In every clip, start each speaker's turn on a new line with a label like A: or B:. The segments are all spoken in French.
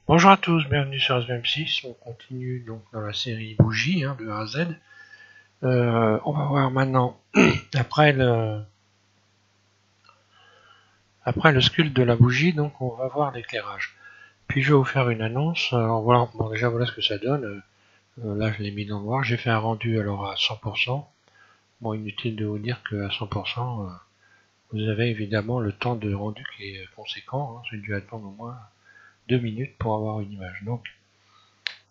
A: Bonjour à tous, bienvenue sur SVM6. On continue donc dans la série bougies de A à Z. On va voir maintenant, après le sculpte de la bougie, donc on va voir l'éclairage. Puis je vais vous faire une annonce. Alors voilà, bon déjà voilà ce que ça donne. Là je l'ai mis dans le noir. J'ai fait un rendu alors à 100%. Bon, inutile de vous dire qu'à 100%, vous avez évidemment le temps de rendu qui est conséquent. J'ai dû attendre au moins 2 minutes pour avoir une image. Donc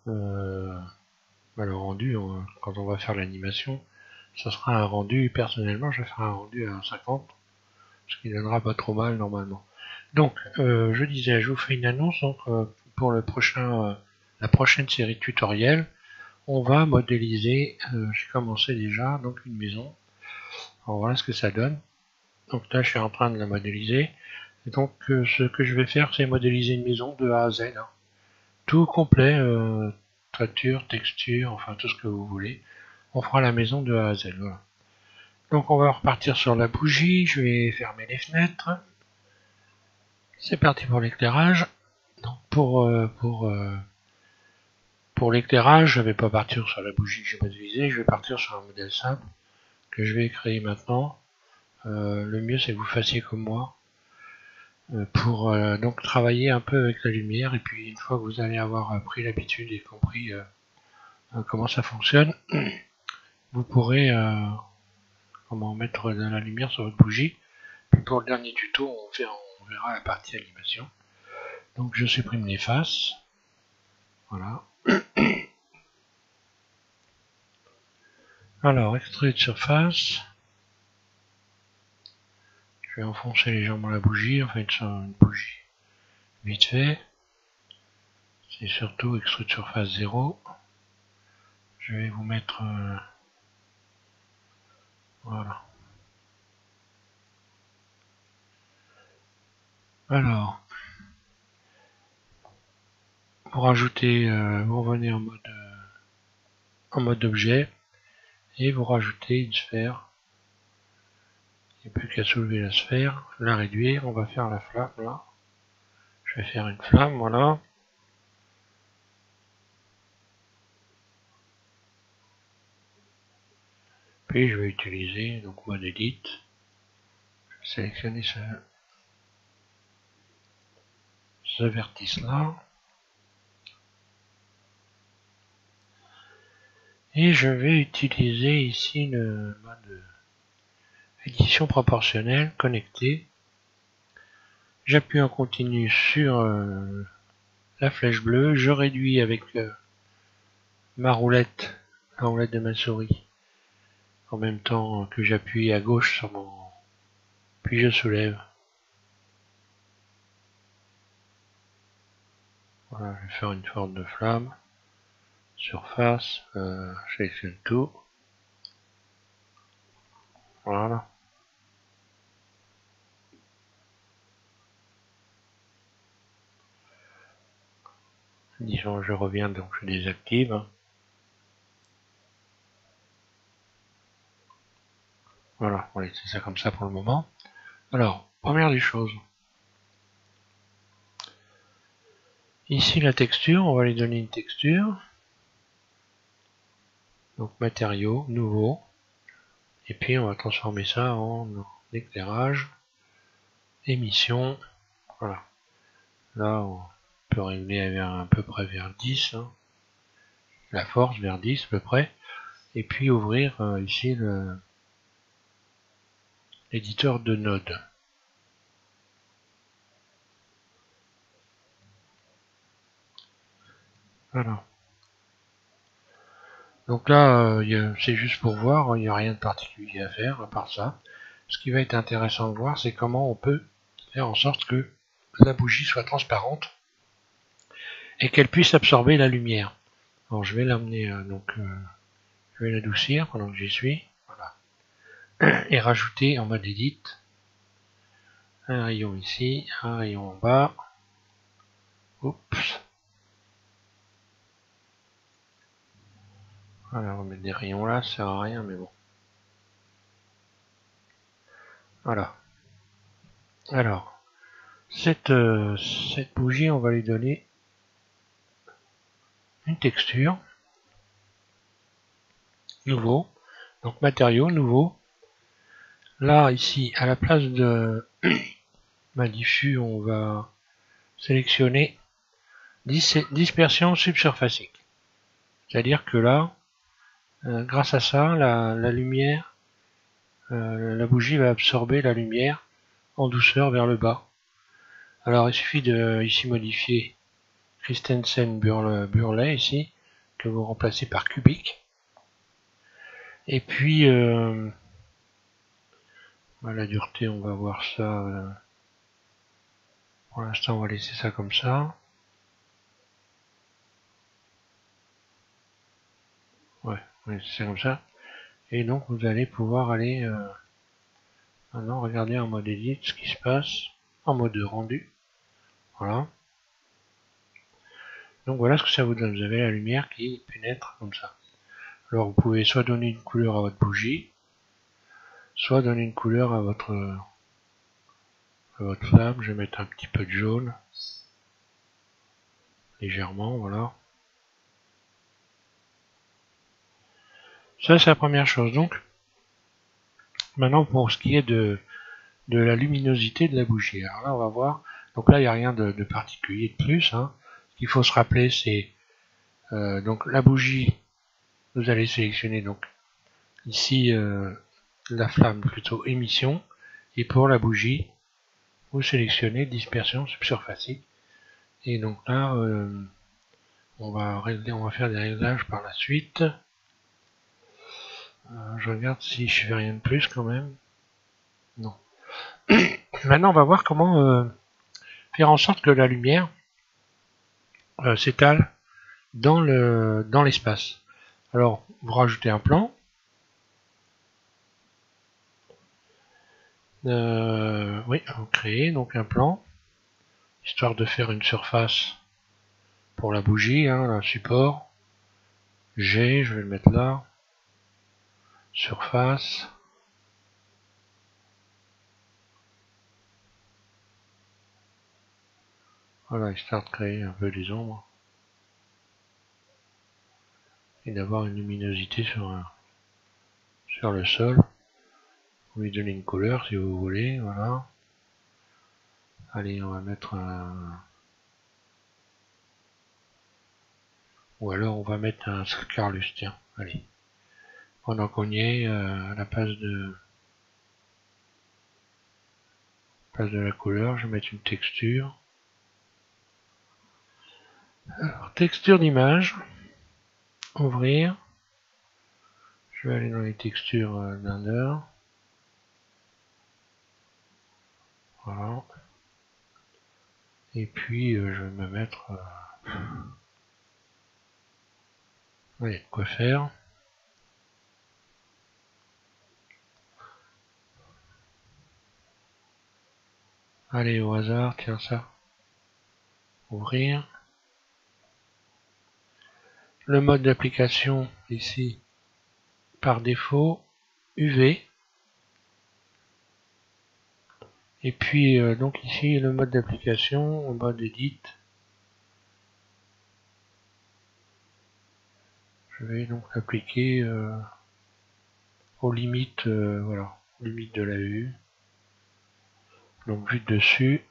A: le rendu, quand on va faire l'animation, ça sera un rendu, personnellement je ferai un rendu à 50, ce qui donnera pas trop mal normalement. Donc je disais, je vous fais une annonce, donc pour la prochaine série tutoriel, on va modéliser, j'ai commencé déjà, donc une maison. Alors voilà ce que ça donne. Donc là je suis en train de la modéliser. Et donc ce que je vais faire, c'est modéliser une maison de A à Z. Tout complet, toiture, texture, enfin tout ce que vous voulez. On fera la maison de A à Z. Voilà. Donc on va repartir sur la bougie. Je vais fermer les fenêtres. C'est parti pour l'éclairage. Donc pour l'éclairage, je ne vais pas partir sur la bougie que j'ai modélisée. Je vais partir sur un modèle simple que je vais créer maintenant. Le mieux c'est que vous fassiez comme moi pour donc travailler un peu avec la lumière. Et puis une fois que vous allez avoir pris l'habitude et compris comment ça fonctionne, vous pourrez comment mettre de la lumière sur votre bougie. Puis pour le dernier tuto, on verra la partie animation. Donc je supprime les faces. Voilà. Alors, extrait de surface. Je vais enfoncer légèrement la bougie, en fait, sur une bougie vite fait. C'est surtout extrait de surface 0. Je vais vous mettre... voilà. Alors, pour ajouter, vous revenez en mode objet et vous rajoutez une sphère. Il n'y a plus qu'à soulever la sphère, la réduire. On va faire la flamme là. Je vais faire une flamme, voilà. Puis je vais utiliser donc mode edit. Je vais sélectionner ce vertice là. Et je vais utiliser ici le mode édition proportionnelle connecté. J'appuie en continu sur la flèche bleue. Je réduis avec ma roulette, la roulette de ma souris, en même temps que j'appuie à gauche sur mon... Puis je soulève. Voilà, je vais faire une forme de flamme. Surface, je sélectionne tout. Voilà. Disons, je reviens, donc je désactive. Voilà, on va laisser ça comme ça pour le moment. Alors, première des choses. Ici, la texture, on va lui donner une texture. Donc, matériaux, nouveau. Et puis, on va transformer ça en éclairage, émission. Voilà. Là, on peut régler à peu près vers 10. La force vers 10 à peu près. Et puis, ouvrir ici l'éditeur de node. Voilà. Donc là, c'est juste pour voir, il n'y a rien de particulier à faire à part ça. Ce qui va être intéressant de voir, c'est comment on peut faire en sorte que la bougie soit transparente et qu'elle puisse absorber la lumière. Alors je vais l'amener, je vais l'adoucir pendant que j'y suis. Voilà. Et rajouter en mode edit un rayon ici, un rayon en bas. Oups. Voilà, on va mettre des rayons là, ça sert à rien, mais bon. Voilà. Alors, cette bougie, on va lui donner une texture, nouveau, donc matériaux, nouveau. Là, ici, à la place de ma diffus, on va sélectionner dispersion subsurfacique. C'est-à-dire que là, grâce à ça, la lumière, la bougie va absorber la lumière en douceur vers le bas. Alors il suffit de ici modifier Christensen Burley ici, que vous remplacez par Cubic. Et puis la dureté, on va voir ça. Pour l'instant, on va laisser ça comme ça. Ouais, on va laisser ça comme ça. Et donc vous allez pouvoir aller maintenant regarder en mode edit ce qui se passe, en mode rendu. Voilà. Donc voilà ce que ça vous donne. Vous avez la lumière qui pénètre comme ça. Alors vous pouvez soit donner une couleur à votre bougie, soit donner une couleur à votre flamme. Je vais mettre un petit peu de jaune, légèrement, voilà. Ça c'est la première chose. Donc maintenant pour ce qui est de la luminosité de la bougie. Alors là on va voir. Donc là il n'y a rien de particulier de plus. Hein. Ce qu'il faut se rappeler c'est donc la bougie. Vous allez sélectionner donc ici la flamme plutôt émission, et pour la bougie vous sélectionnez dispersion subsurfacique. Et donc là on va faire des réglages par la suite. Je regarde si je fais rien de plus quand même. Non. Maintenant on va voir comment faire en sorte que la lumière s'étale dans l'espace. Alors vous rajoutez un plan. Oui, vous créez donc un plan, histoire de faire une surface pour la bougie, hein, le support. G, je vais le mettre là. Surface. Voilà, histoire de créer un peu des ombres. Et d'avoir une luminosité sur le sol. Vous lui donnez une couleur si vous voulez, voilà. Allez, on va mettre un... Ou alors on va mettre un Scarlus, tiens, allez. Pendant qu'on y est, à la place de la couleur, je vais mettre une texture. Alors, texture d'image. Ouvrir. Je vais aller dans les textures Blender. Voilà. Et puis je vais me mettre... il y a de quoi faire. Allez, au hasard, tiens ça. Ouvrir. Le mode d'application ici, par défaut, UV. Et puis donc ici le mode d'application en mode edit. Je vais donc l'appliquer aux limites, voilà, aux limites de la vue. Donc vue de dessus.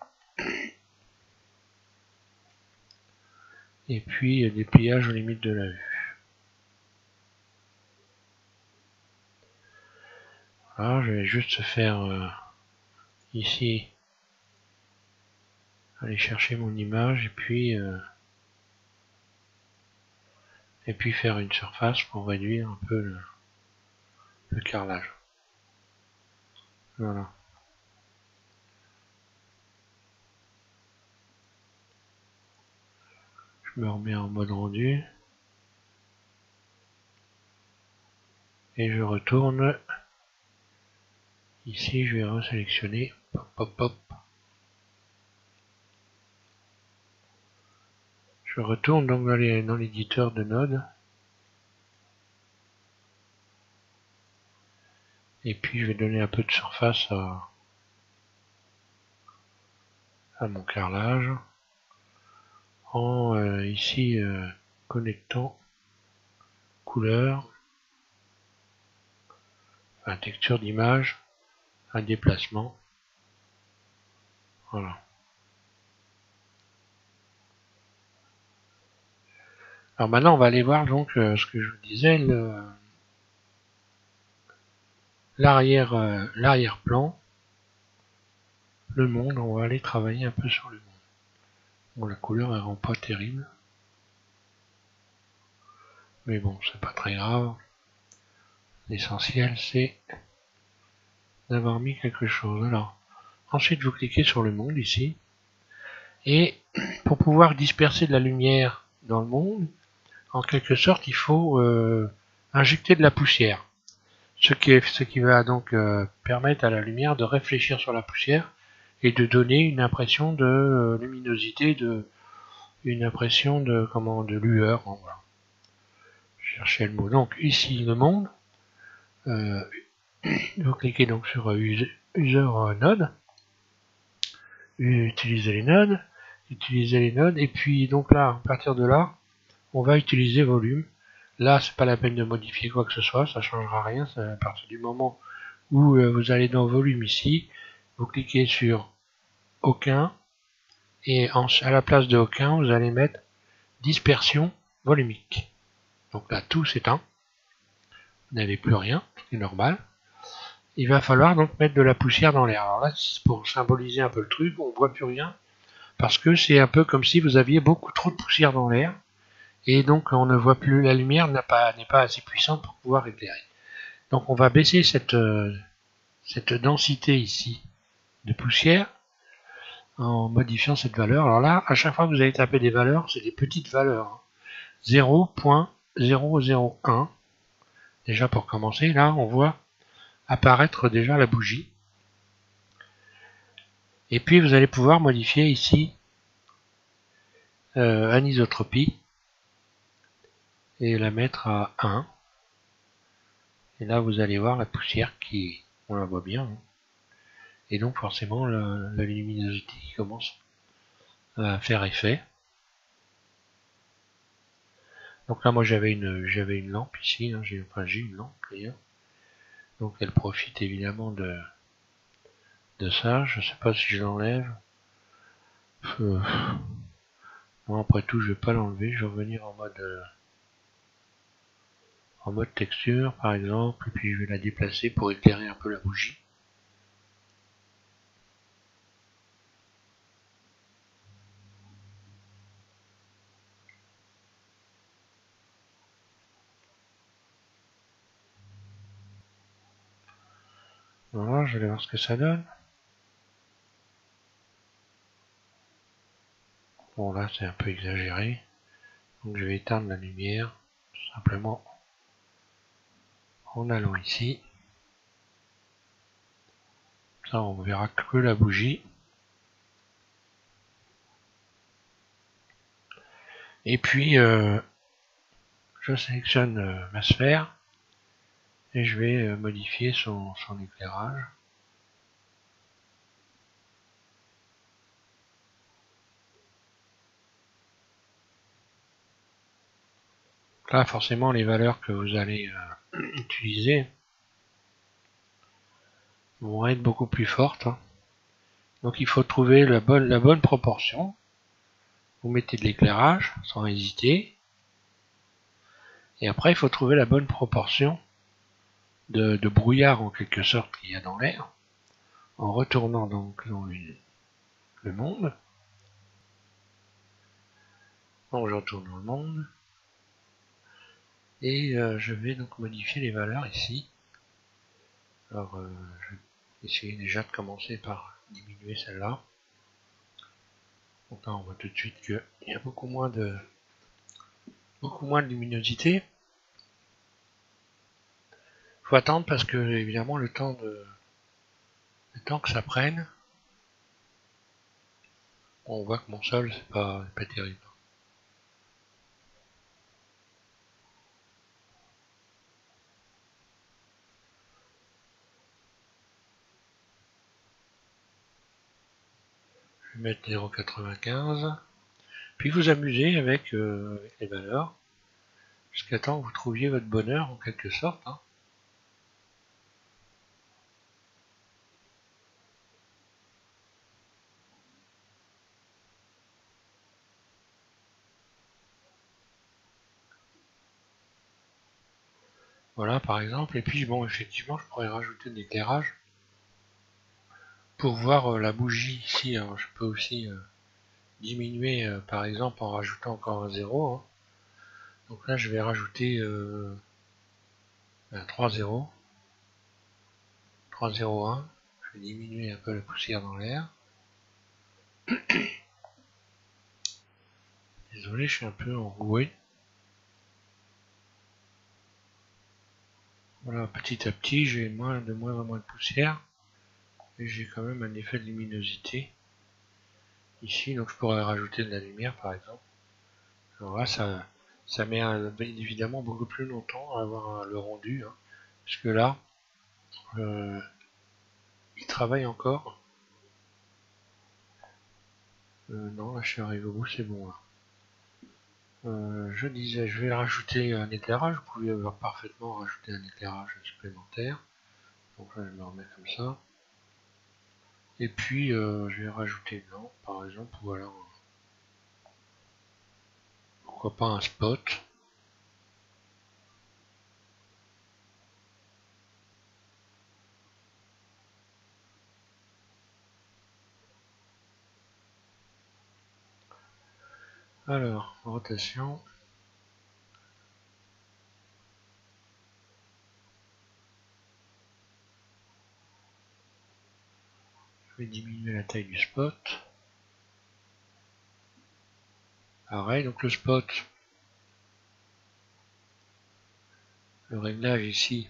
A: Et puis des pliages aux limites de la vue. Voilà, je vais juste faire ici, aller chercher mon image et puis faire une surface pour réduire un peu le carrelage. Voilà. Je me remets en mode rendu. Et je retourne. Ici, je vais resélectionner. Pop, pop, pop. Je retourne donc dans l'éditeur de Node. Et puis, je vais donner un peu de surface à mon carrelage. En ici, connectant, couleur, un texture d'image, un déplacement. Voilà. Alors maintenant on va aller voir donc ce que je vous disais, l'arrière-plan, le monde. On va aller travailler un peu sur le monde. Bon, la couleur elle rend pas terrible, mais bon, c'est pas très grave. L'essentiel c'est d'avoir mis quelque chose. Alors ensuite vous cliquez sur le monde ici, et pour pouvoir disperser de la lumière dans le monde, en quelque sorte il faut injecter de la poussière, ce qui va donc permettre à la lumière de réfléchir sur la poussière et de donner une impression de luminosité, une impression de lueur. Bon, voilà. Je cherchais le mot. Donc ici le monde, vous cliquez donc sur User Node, utiliser les nodes, et puis donc là, à partir de là, on va utiliser volume. Là, c'est pas la peine de modifier quoi que ce soit, ça changera rien. À partir du moment où vous allez dans volume ici, vous cliquez sur aucun, et à la place de aucun, vous allez mettre dispersion volumique. Donc là, tout s'éteint, vous n'avez plus rien, c'est normal. Il va falloir donc mettre de la poussière dans l'air. Alors là, pour symboliser un peu le truc, on voit plus rien, parce que c'est un peu comme si vous aviez beaucoup trop de poussière dans l'air, et donc on ne voit plus, la lumière n'est pas assez puissante pour pouvoir éclairer. Donc on va baisser cette densité ici de poussière en modifiant cette valeur. Alors là, à chaque fois que vous allez taper des valeurs, c'est des petites valeurs. 0.001. Déjà pour commencer, là on voit apparaître déjà la bougie. Et puis vous allez pouvoir modifier ici anisotropie et la mettre à 1. Et là vous allez voir la poussière qui, on la voit bien, hein. Et donc forcément la luminosité qui commence à faire effet. Donc là moi j'avais une lampe ici, hein, j'ai une lampe d'ailleurs. Donc elle profite évidemment de ça. Je sais pas si je l'enlève. Non, après tout je vais pas l'enlever, je vais revenir en mode texture par exemple, et puis je vais la déplacer pour éclairer un peu la bougie. Voilà, je vais voir ce que ça donne. Bon là c'est un peu exagéré, donc je vais éteindre la lumière, tout simplement en allant ici. Ça on verra que la bougie. Et puis je sélectionne ma sphère et je vais modifier son éclairage. Là forcément les valeurs que vous allez utiliser vont être beaucoup plus fortes, hein. Donc il faut trouver la bonne proportion. Vous mettez de l'éclairage sans hésiter. Et après il faut trouver la bonne proportion de brouillard en quelque sorte qu'il y a dans l'air, en retournant donc dans le monde. Donc je retourne dans le monde. Et je vais donc modifier les valeurs ici. Alors je vais essayer déjà de commencer par diminuer celle-là. Donc là on voit tout de suite qu'il y a beaucoup moins de luminosité. Faut attendre parce que évidemment le temps que ça prenne. On voit que mon sol c'est pas terrible. Je vais mettre 0,95. Puis vous amusez avec, avec les valeurs, jusqu'à temps que vous trouviez votre bonheur en quelque sorte. Hein. Voilà par exemple, et puis bon effectivement je pourrais rajouter de l'éclairage pour voir la bougie ici. Alors, je peux aussi diminuer par exemple en rajoutant encore un 0. Hein. Donc là je vais rajouter 3 0, 3 0 1. Je vais diminuer un peu la poussière dans l'air. Désolé, je suis un peu enroué. Voilà, petit à petit, j'ai de moins en moins de poussière. Et j'ai quand même un effet de luminosité ici, donc je pourrais rajouter de la lumière par exemple. Alors là, ça met évidemment beaucoup plus longtemps à avoir le rendu, hein, puisque là, il travaille encore. Non, là je suis arrivé au bout, c'est bon là. Je disais, je vais rajouter un éclairage. Vous pouvez avoir parfaitement rajouter un éclairage supplémentaire. Donc là, je me remets comme ça. Et puis, je vais rajouter une lampe, par exemple, ou alors, pourquoi pas un spot. Alors, rotation. Je vais diminuer la taille du spot. Pareil, donc le spot, le réglage ici.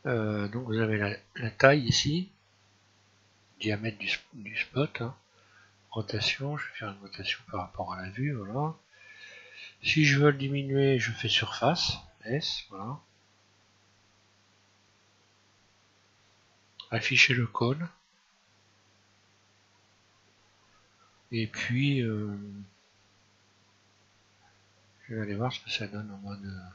A: Donc vous avez la taille ici, diamètre du spot. Hein. Rotation, je vais faire une rotation par rapport à la vue, voilà. Si je veux le diminuer, je fais surface, S, voilà. Afficher le cône. Et puis, je vais aller voir ce que ça donne en mode...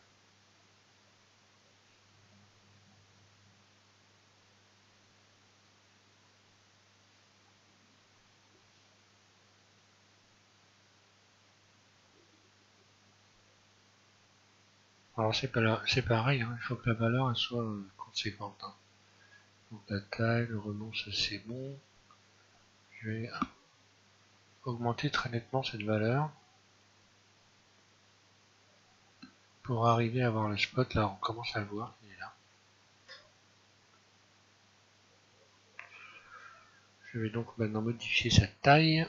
A: Alors c'est pareil, hein, il faut que la valeur elle soit conséquente. Hein. Donc la taille, le rebond, ça c'est bon. Je vais augmenter très nettement cette valeur pour arriver à voir le spot. Là, on commence à le voir, il est là. Je vais donc maintenant modifier sa taille.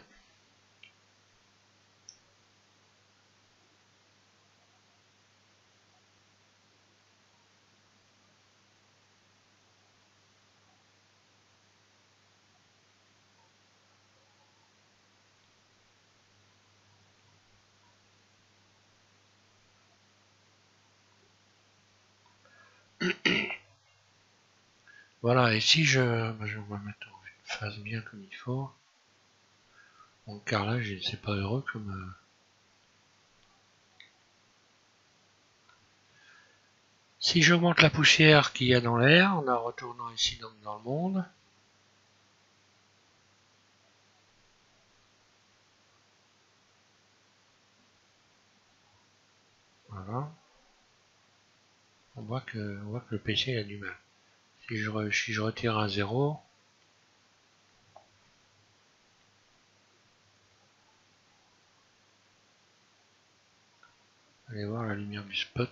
A: Voilà, et si je vais mettre une phase bien comme il faut. Bon, car là, c'est pas heureux comme... Si j'augmente la poussière qu'il y a dans l'air, en la retournant ici dans le monde, voilà, on voit que le PC a du mal. Si je retire à 0, allez voir la lumière du spot.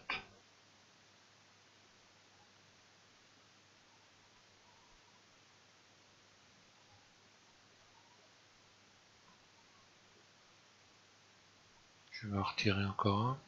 A: Je vais en retirer encore un.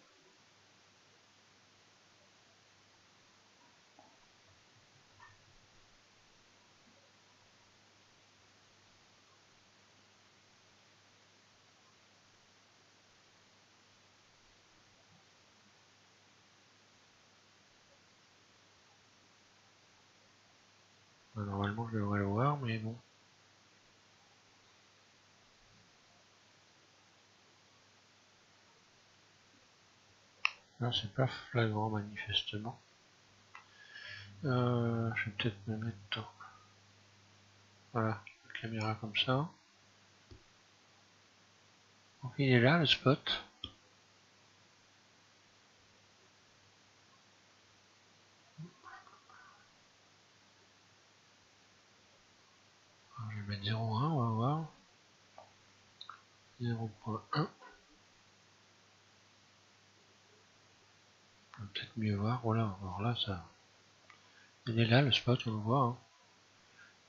A: Normalement, je devrais le voir, mais bon. Là, c'est pas flagrant manifestement. Je vais peut-être me mettre dans... Voilà, la caméra comme ça. Donc il est là, le spot. Alors, je vais mettre 0,1, on va voir. 0,1. On va peut-être mieux voir. Voilà, alors là, ça... Il est là, le spot, on le voit. Hein.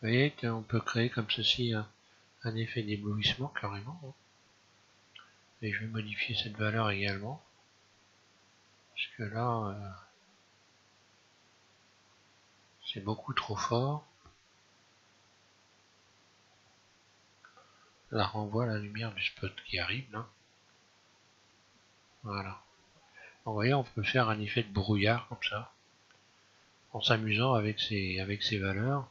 A: Vous voyez qu'on peut créer comme ceci un effet d'éblouissement, carrément. Hein. Et je vais modifier cette valeur également. Parce que là, c'est beaucoup trop fort. Là, renvoie la lumière du spot qui arrive, là. Voilà. Vous voyez, on peut faire un effet de brouillard, comme ça. En s'amusant avec ces valeurs.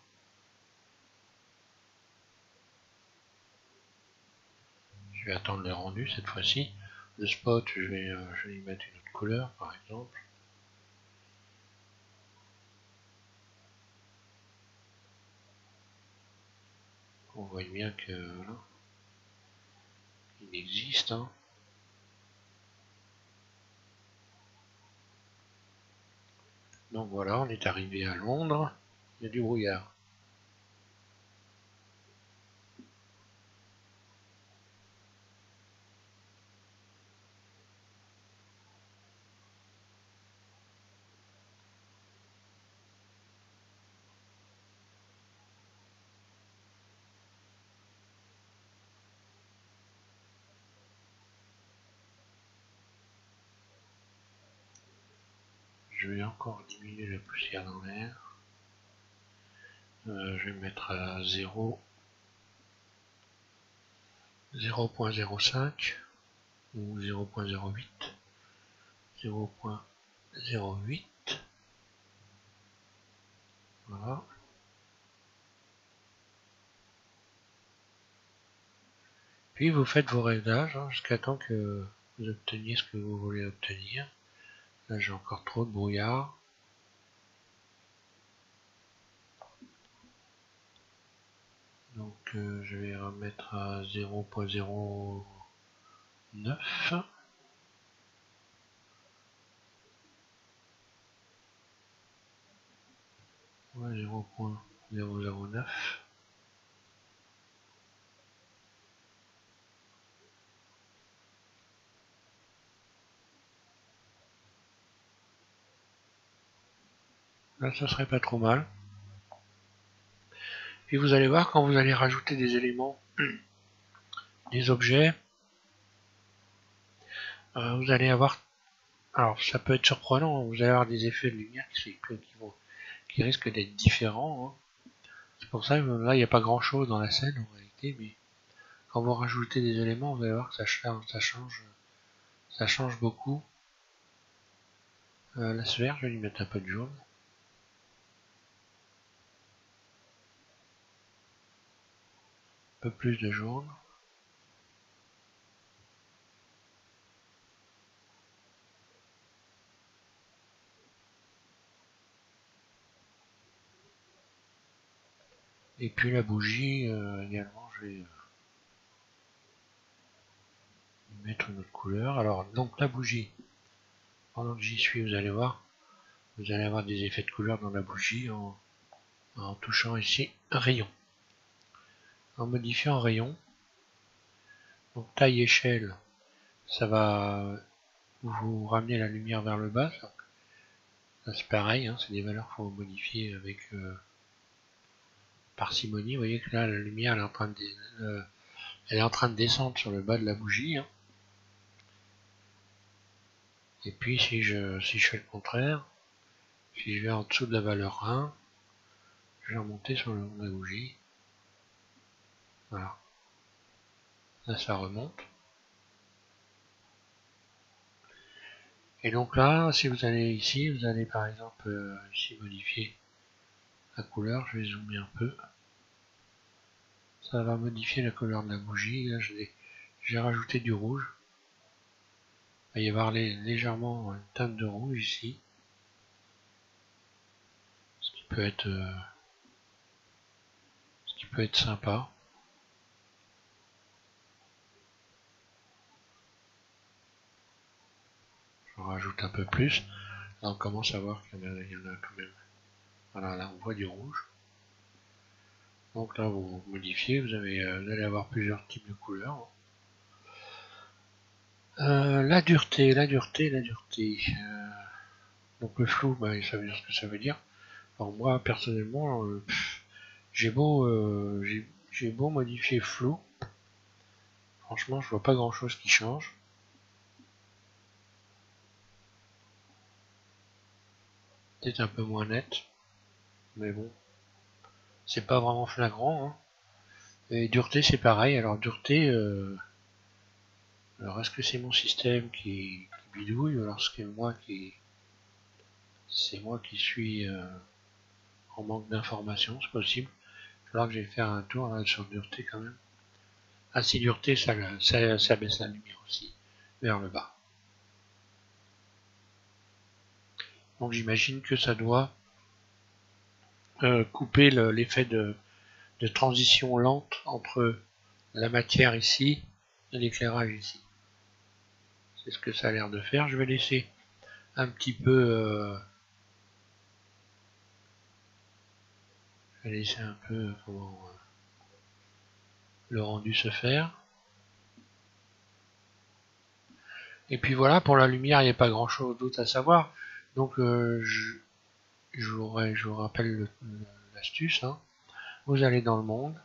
A: Je vais attendre le rendu cette fois-ci. Le spot, je vais y mettre une autre couleur, par exemple. On voit bien que là, il existe. Hein. Donc voilà, on est arrivé à Londres. Il y a du brouillard. Je vais encore diminuer la poussière dans l'air. Je vais mettre à 0.05 ou 0.08. 0.08. Voilà. Puis vous faites vos réglages hein, jusqu'à temps que vous obteniez ce que vous voulez obtenir. Là j'ai encore trop de brouillard. Donc je vais remettre à 0.09. Ouais, 0.009. Là ça serait pas trop mal. Puis vous allez voir quand vous allez rajouter des éléments, des objets, vous allez avoir, alors ça peut être surprenant, vous allez avoir des effets de lumière qui risquent d'être différents. Hein. C'est pour ça que là il n'y a pas grand chose dans la scène en réalité, mais quand vous rajoutez des éléments, vous allez voir que ça change beaucoup. La sphère, je vais lui mettre un peu de jaune. Un peu plus de jaune. Et puis la bougie également, je vais mettre une autre couleur. Alors donc la bougie, pendant que j'y suis, vous allez voir, vous allez avoir des effets de couleur dans la bougie en touchant ici un rayon. En modifiant un rayon, donc taille échelle, ça va vous ramener la lumière vers le bas. C'est pareil, hein, c'est des valeurs qu'il faut modifier avec parcimonie. Vous voyez que là la lumière elle est en train de descendre sur le bas de la bougie. Hein. Et puis si je fais le contraire, si je vais en dessous de la valeur 1, je vais remonter sur le long de la bougie. Voilà. Là ça remonte. Et donc là, si vous allez ici, vous allez par exemple ici modifier la couleur, je vais zoomer un peu. Ça va modifier la couleur de la bougie. Là j'ai rajouté du rouge. va y avoir légèrement une teinte de rouge ici, ce qui peut être sympa. Je rajoute un peu plus. Là on commence à voir qu'il y en a quand même. Voilà, là on voit du rouge. Donc là vous modifiez, vous allez avoir plusieurs types de couleurs. La dureté. Donc le flou, bah, ça veut dire ce que ça veut dire. Alors moi personnellement, j'ai beau modifier flou, franchement je vois pas grand chose qui change. Peut-être un peu moins net, mais bon, c'est pas vraiment flagrant. Hein. Et dureté c'est pareil. Alors dureté, alors est-ce que c'est mon système qui bidouille ou alors c'est moi qui suis en manque d'informations, c'est possible. Il va falloir que j'aille faire un tour là, sur dureté quand même. Ah si dureté ça baisse la lumière aussi vers le bas. Donc j'imagine que ça doit couper l'effet de transition lente entre la matière ici et l'éclairage ici. C'est ce que ça a l'air de faire. Je vais laisser un petit peu le rendu se faire. Et puis voilà, pour la lumière, il n'y a pas grand chose d'autre à savoir. Donc je vous rappelle l'astuce. Hein. Vous allez dans le monde.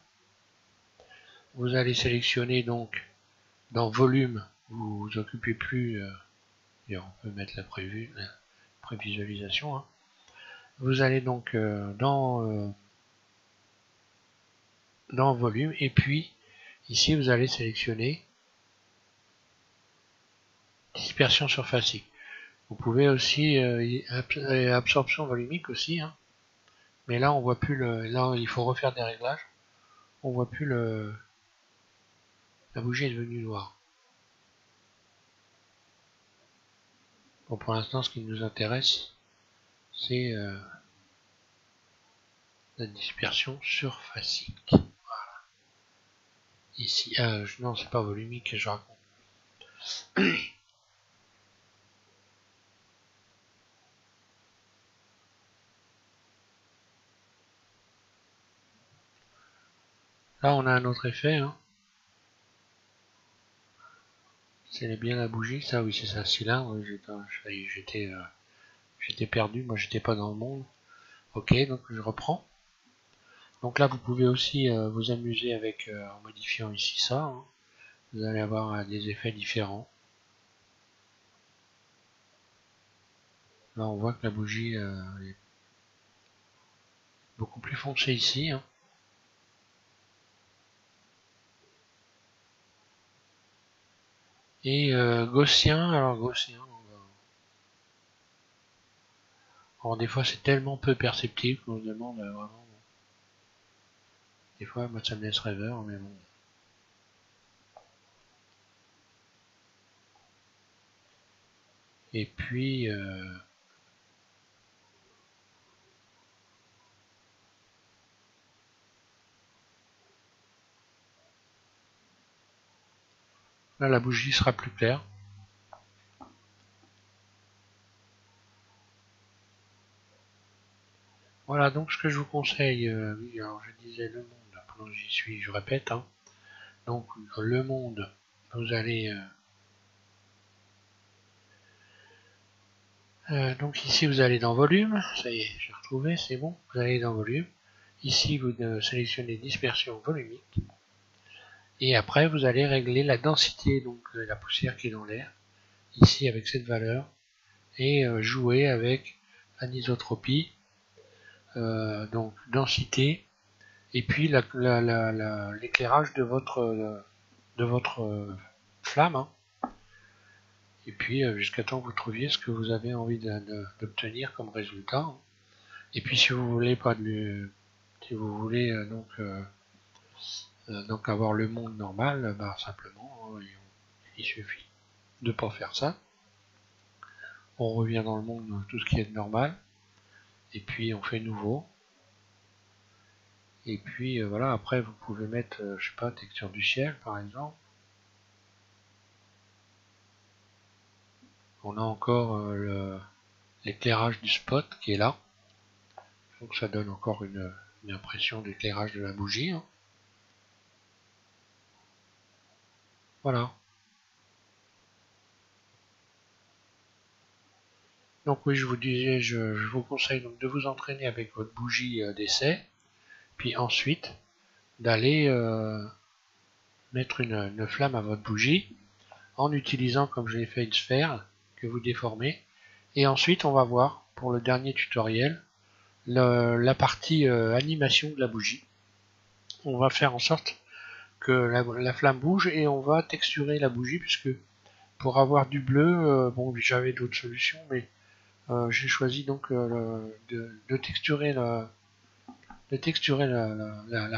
A: Vous allez sélectionner donc dans volume, vous vous occupez plus, et on peut mettre la prévisualisation. Hein. Vous allez donc dans volume et puis ici vous allez sélectionner dispersion surfacique. Vous pouvez aussi absorption volumique aussi, hein. Mais là on voit plus là il faut refaire des réglages. On voit plus la bougie est devenue noire. Bon, pour l'instant ce qui nous intéresse c'est la dispersion surfacique. Voilà. Ici, non c'est pas volumique que je raconte. Là on a un autre effet. Hein. C'est bien la bougie, ça oui c'est ça, cylindre. J'étais perdu, moi j'étais pas dans le monde. Ok, donc je reprends. Donc là vous pouvez aussi vous amuser avec en modifiant ici ça. Hein. Vous allez avoir des effets différents. Là on voit que la bougie est beaucoup plus foncée ici. Hein. Et gaussien, alors gaussien. Alors des fois c'est tellement peu perceptible qu'on se demande vraiment. Des fois moi ça me laisse rêveur, mais bon. Et puis là la bougie sera plus claire. Voilà, donc ce que je vous conseille, oui, alors je disais le monde, pendant que j'y suis, je répète, hein. Donc le monde, vous allez, donc ici vous allez dans volume, ça y est, j'ai retrouvé, c'est bon, vous allez dans volume, ici vous sélectionnez dispersion volumique, et après vous allez régler la densité, donc de la poussière qui est dans l'air, ici avec cette valeur, et jouer avec l'anisotropie, donc densité, et puis l'éclairage de votre flamme, hein. Et puis jusqu'à temps que vous trouviez ce que vous avez envie d'obtenir comme résultat. Hein. Et puis si vous voulez pas si vous voulez donc avoir le monde normal, bah simplement il suffit de pas faire ça. On revient dans le monde, tout ce qui est normal. Et puis on fait nouveau. Et puis voilà, après vous pouvez mettre, je sais pas, texture du ciel par exemple. On a encore l'éclairage du spot qui est là. Donc ça donne encore une impression d'éclairage de la bougie. Hein. Voilà. Donc oui, je vous disais, je vous conseille donc de vous entraîner avec votre bougie d'essai. Puis ensuite, d'aller mettre une flamme à votre bougie en utilisant, comme je l'ai fait, une sphère que vous déformez. Et ensuite, on va voir, pour le dernier tutoriel, la partie animation de la bougie. On va faire en sorte que la flamme bouge et on va texturer la bougie, puisque pour avoir du bleu, bon, j'avais d'autres solutions, mais j'ai choisi donc de texturer la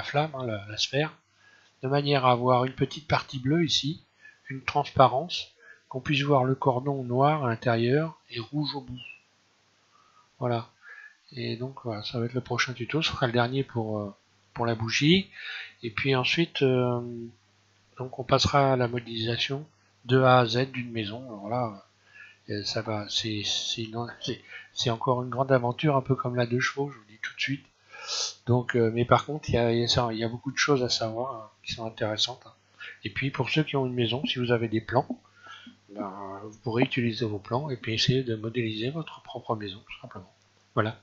A: flamme, hein, la sphère, de manière à avoir une petite partie bleue ici, une transparence, qu'on puisse voir le cordon noir à l'intérieur et rouge au bout. Voilà. Et donc voilà, ça va être le prochain tuto, ce sera le dernier pour la bougie. Et puis ensuite, donc on passera à la modélisation de A à Z d'une maison. Alors là, ça va, c'est encore une grande aventure, un peu comme la 2 chevaux, je vous dis tout de suite. Donc, mais par contre, il y a beaucoup de choses à savoir hein, qui sont intéressantes. Hein. Et puis pour ceux qui ont une maison, si vous avez des plans, ben, vous pourrez utiliser vos plans et puis essayer de modéliser votre propre maison, tout simplement. Voilà.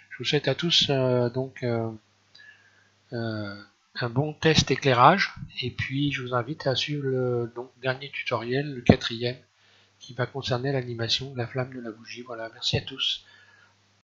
A: Je vous souhaite à tous donc un bon test éclairage et puis je vous invite à suivre le dernier tutoriel, le 4e, qui va concerner l'animation de la flamme de la bougie. Voilà, merci à tous.